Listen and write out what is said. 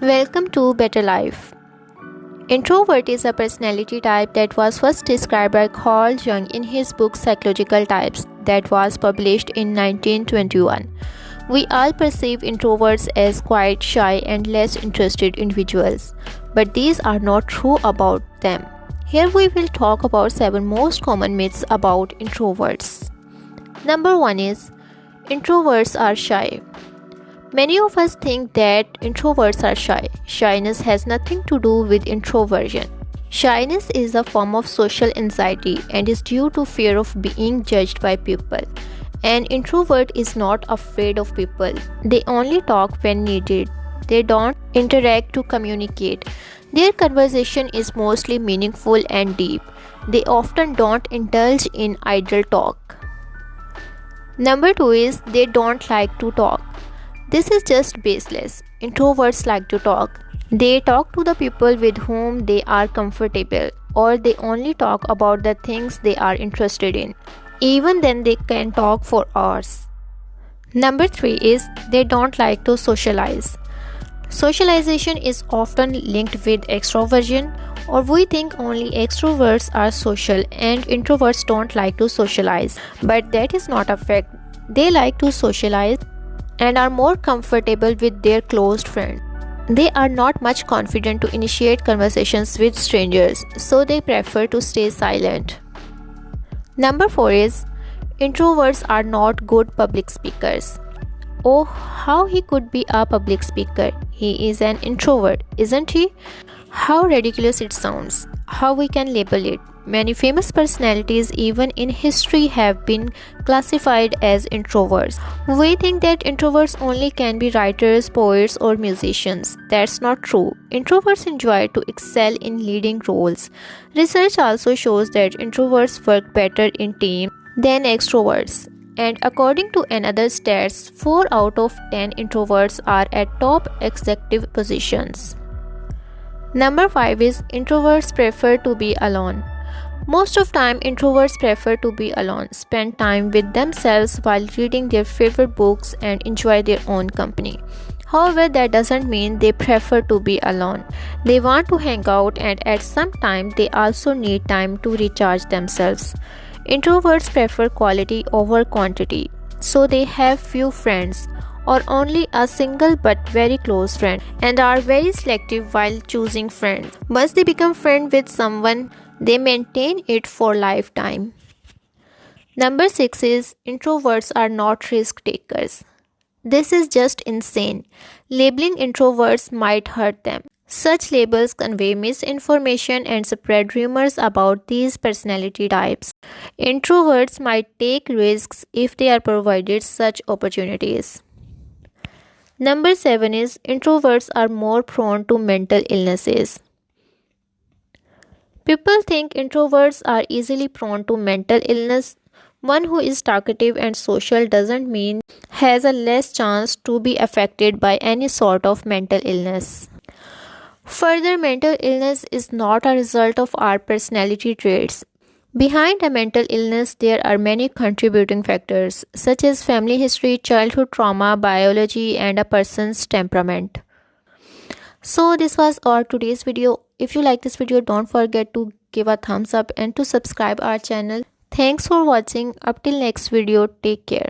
Welcome to Better Life. Introvert is a personality type that was first described by Carl Jung in his book Psychological Types that was published in 1921. We all perceive introverts as quiet, shy, and less interested individuals, but these are not true about them. Here we will talk about 7 most common myths about introverts. Number 1 is introverts are shy. Many of us think that introverts are shy. Shyness has nothing to do with introversion. Shyness is a form of social anxiety and is due to fear of being judged by people. An introvert is not afraid of people. They only talk when needed. They don't interact to communicate. Their conversation is mostly meaningful and deep. They often don't indulge in idle talk. Number 2 is they don't like to talk. This is just baseless. Introverts like to talk. They talk to the people with whom they are comfortable, or they only talk about the things they are interested in. Even then, they can talk for hours. Number 3 is they don't like to socialize. Socialization is often linked with extroversion, or we think only extroverts are social and introverts don't like to socialize. But that is not a fact. They like to socialize and are more comfortable with their close friends. They are not much confident to initiate conversations with strangers, so they prefer to stay silent. Number 4 is introverts are not good public speakers. Oh, how he could be a public speaker. He is an introvert, isn't he? How ridiculous it sounds. How we can label it. Many famous personalities, even in history, have been classified as introverts. We think that introverts only can be writers, poets, or musicians. That's not true. Introverts enjoy to excel in leading roles. Research also shows that introverts work better in teams than extroverts. And according to another stats, 4 out of 10 introverts are at top executive positions. Number 5 is introverts prefer to be alone. Most of time, introverts prefer to be alone, spend time with themselves while reading their favorite books and enjoy their own company. However, that doesn't mean they prefer to be alone. They want to hang out, and at some time they also need time to recharge themselves. Introverts prefer quality over quantity, so they have few friends or only a single but very close friend and are very selective while choosing friends. Once they become friends with someone, they maintain it for lifetime. Number 6 is introverts are not risk takers. This is just insane. Labeling introverts might hurt them. Such labels convey misinformation and spread rumors about these personality types. Introverts might take risks if they are provided such opportunities. Number 7 is introverts are more prone to mental illnesses. People think introverts are easily prone to mental illness. One who is talkative and social doesn't mean has a less chance to be affected by any sort of mental illness. Further, mental illness is not a result of our personality traits. Behind a mental illness, there are many contributing factors, such as family history, childhood trauma, biology, and a person's temperament. So this was our today's video. If you like this video, don't forget to give a thumbs up and to subscribe our channel. Thanks for watching. Up till next video, take care.